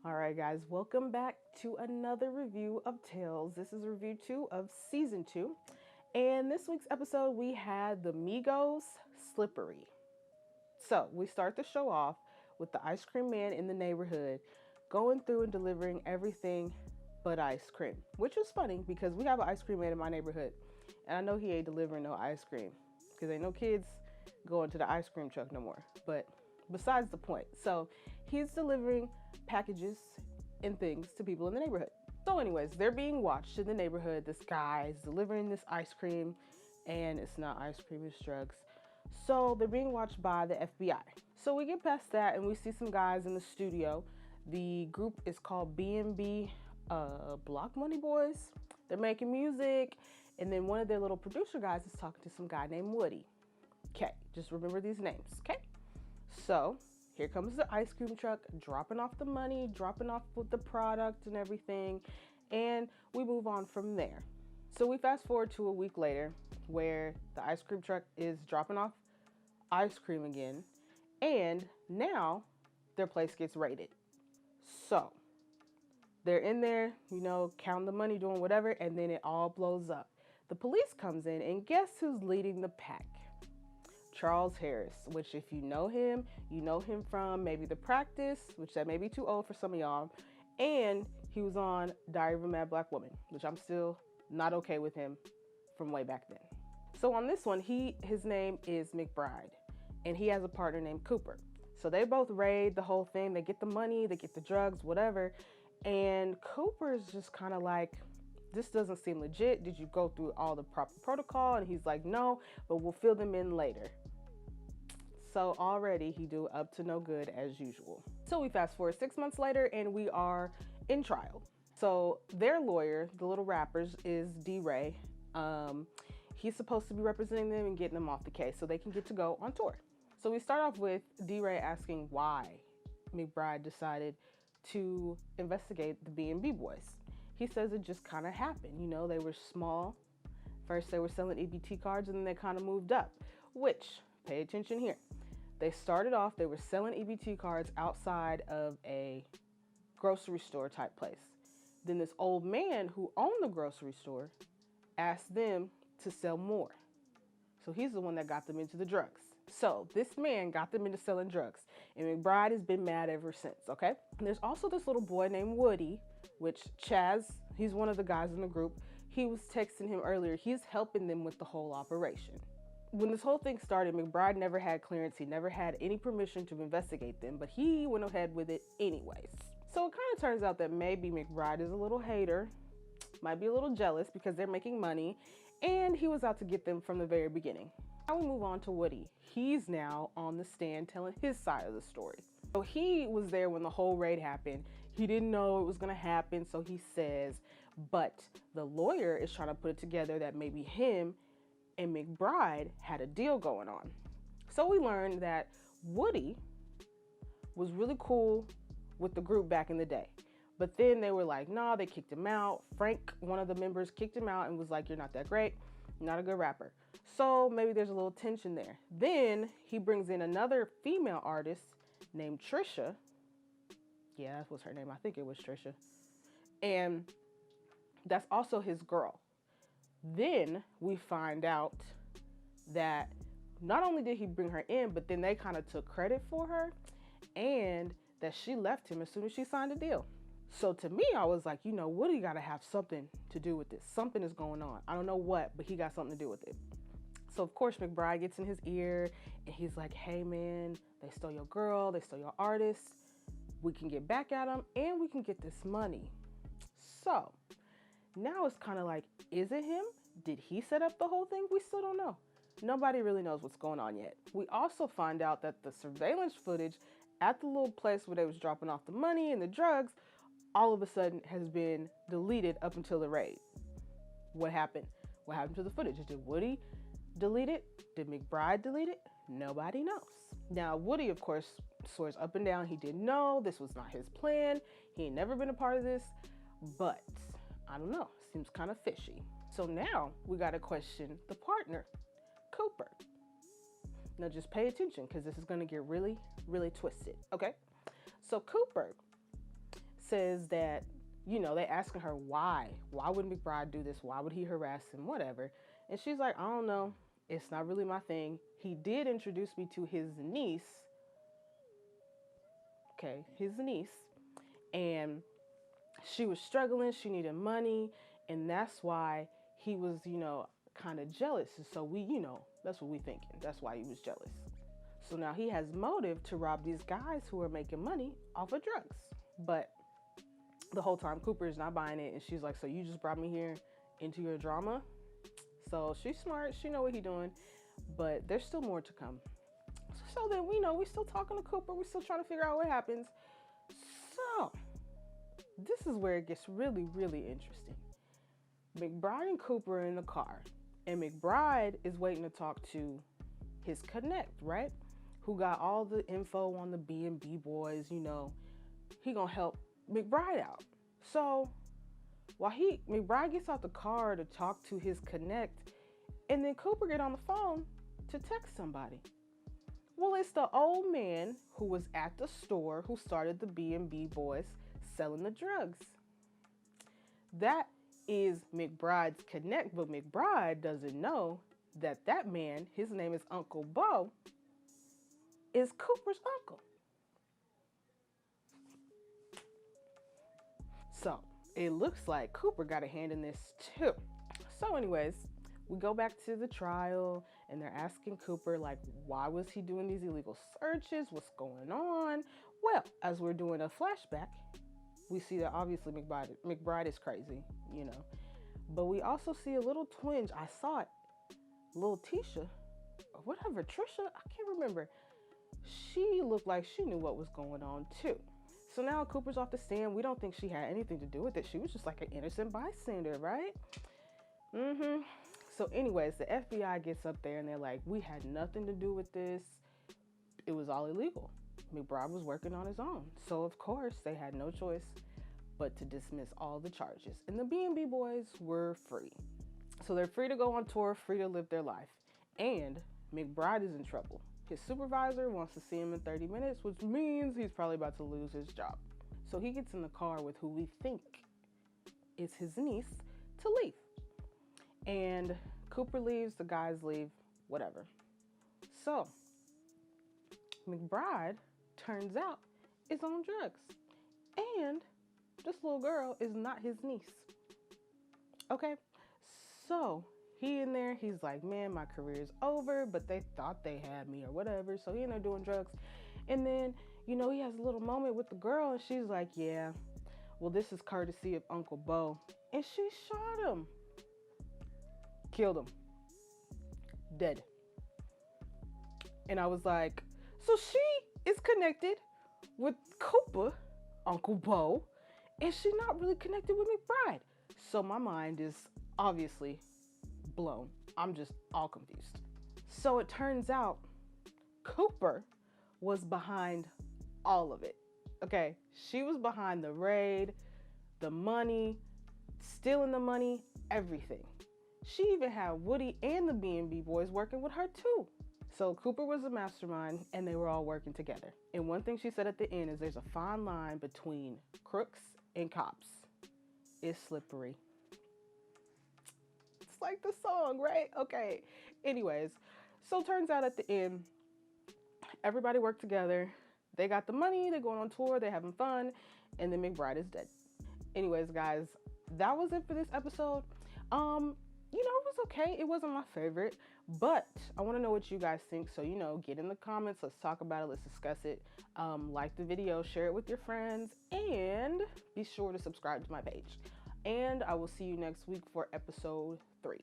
All right, guys, welcome back to another review of Tales. This is review 2 of season 2. And this week's episode, we had the Migos Slippery. So we start the show off with the ice cream man in the neighborhood going through and delivering everything but ice cream, which was funny because we have an ice cream man in my neighborhood. And I know he ain't delivering no ice cream because ain't no kids going to the ice cream truck no more. But besides the point. So he's delivering packages and things to people in the neighborhood. So anyways, they're being watched in the neighborhood. This guy is delivering this ice cream, and it's not ice cream, it's drugs. So they're being watched by the FBI. So we get past that and we see some guys in the studio. The group is called B&B Block Money Boys. They're making music, and then one of their little producer guys is talking to some guy named Woody. Okay, just remember these names, okay? So here comes the ice cream truck, dropping off the money, dropping off with the product and everything, and we move on from there. So we fast forward to a week later where the ice cream truck is dropping off ice cream again, and now their place gets raided. So they're in there, counting the money, doing whatever, and then it all blows up. The police comes in, and guess who's leading the pack? Charles Harris, which if you know him from maybe The Practice, which that may be too old for some of y'all, and he was on Diary of a Mad Black Woman, which I'm still not okay with him from way back then. So on this one, his name is McBride, and he has a partner named Cooper. So they both raid the whole thing. They get the money, they get the drugs, whatever, and Cooper's just kind of like, this doesn't seem legit. Did you go through all the proper protocol? And he's like, no, but we'll fill them in later. So already he do up to no good as usual. So we fast forward 6 months later and we are in trial. So their lawyer, the little rappers, is D-Ray. He's supposed to be representing them and getting them off the case so they can get to go on tour. So we start off with D-Ray asking why McBride decided to investigate the B&B boys. He says it just kind of happened. They were small. First they were selling EBT cards and then they kind of moved up, which, pay attention here. They started off, they were selling EBT cards outside of a grocery store type place. Then this old man who owned the grocery store asked them to sell more. So he's the one that got them into the drugs. So this man got them into selling drugs, and McBride has been mad ever since, okay? And there's also this little boy named Woody, which Chaz, he's one of the guys in the group. He was texting him earlier. He's helping them with the whole operation. When this whole thing started, McBride never had clearance. He never had any permission to investigate them, but he went ahead with it anyways. So it kind of turns out that maybe McBride is a little hater, might be a little jealous because they're making money, and he was out to get them from the very beginning. Now we move on to Woody. He's now on the stand telling his side of the story. So he was there when the whole raid happened. He didn't know it was gonna happen, so he says, but the lawyer is trying to put it together that maybe him and McBride had a deal going on. So we learned that Woody was really cool with the group back in the day. But then they were like, nah, they kicked him out. Frank, one of the members, kicked him out and was like, you're not that great, you're not a good rapper. So maybe there's a little tension there. Then he brings in another female artist named Trisha. Yeah, that was her name. I think it was Trisha. And that's also his girl. Then we find out that not only did he bring her in, but then they kind of took credit for her and that she left him as soon as she signed a deal. So to me, I was like, Woody got to have something to do with this. Something is going on. I don't know what, but he got something to do with it. So of course, McBride gets in his ear and he's like, hey man, they stole your girl, they stole your artist. We can get back at them and we can get this money. So now it's kind of like, is it him? Did he set up the whole thing? We still don't know. Nobody really knows what's going on yet. We also find out that the surveillance footage at the little place where they was dropping off the money and the drugs, all of a sudden has been deleted up until the raid. What happened? What happened to the footage? Did Woody delete it? Did McBride delete it? Nobody knows. Now, Woody, of course, swears up and down he didn't know. This was not his plan. He ain't never been a part of this. But I don't know. Seems kind of fishy. So now we got to question the partner, Cooper. Now just pay attention because this is going to get really, really twisted. Okay. So Cooper says that, they asking her why. Why would McBride do this? Why would he harass him? Whatever. And she's like, I don't know. It's not really my thing. He did introduce me to his niece. Okay, his niece. And she was struggling. She needed money. And that's why he was, kind of jealous. And so that's what we thinking. That's why he was jealous. So now he has motive to rob these guys who are making money off of drugs. But the whole time Cooper is not buying it, and she's like, so you just brought me here into your drama? So she's smart, she know what he's doing, but there's still more to come. So then we still talking to Cooper, we still trying to figure out what happens. So this is where it gets really, really interesting. McBride and Cooper are in the car, and McBride is waiting to talk to his connect, right? Who got all the info on the B&B boys, he gonna help McBride out. So while McBride gets out the car to talk to his connect, and then Cooper get on the phone to text somebody. Well, it's the old man who was at the store who started the B&B boys selling the drugs. That is McBride's connect, but McBride doesn't know that man, his name is Uncle Bo, is Cooper's uncle. So it looks like Cooper got a hand in this too. So anyways, we go back to the trial, and they're asking Cooper, like, why was he doing these illegal searches? What's going on? Well, as we're doing a flashback, we see that obviously McBride is crazy, But we also see a little twinge. I saw it. Little Tisha, or whatever, Trisha, I can't remember. She looked like she knew what was going on too. So now Cooper's off the stand. We don't think she had anything to do with it. She was just like an innocent bystander, right? So anyways, the FBI gets up there and they're like, we had nothing to do with this. It was all illegal. McBride was working on his own. So of course they had no choice but to dismiss all the charges. And the B&B boys were free. So they're free to go on tour, free to live their life. And McBride is in trouble. His supervisor wants to see him in 30 minutes, which means he's probably about to lose his job. So he gets in the car with who we think is his niece to leave. And Cooper leaves, the guys leave, whatever. So McBride, turns out, is on drugs. And this little girl is not his niece. Okay? So he in there, he's like, man, my career's over, but they thought they had me or whatever. So he in there doing drugs. And then, he has a little moment with the girl, and she's like, yeah, well, this is courtesy of Uncle Bo. And she shot him. Killed him. Dead. And I was like, so she is connected with Cooper, Uncle Bo, and she's not really connected with McBride. So my mind is obviously blown. I'm just all confused. So it turns out Cooper was behind all of it. Okay, she was behind the raid, the money, stealing the money, everything. She even had Woody and the B&B boys working with her too. So Cooper was a mastermind, and they were all working together. And one thing she said at the end is there's a fine line between crooks and cops. It's slippery. It's like the song, right? Okay. Anyways, so turns out at the end, everybody worked together. They got the money, they're going on tour, they're having fun, and then McBride is dead. Anyways, guys, that was it for this episode. It was okay. It wasn't my favorite, but I want to know what you guys think. So, get in the comments. Let's talk about it. Let's discuss it. Like the video, share it with your friends, and be sure to subscribe to my page. And I will see you next week for episode 3.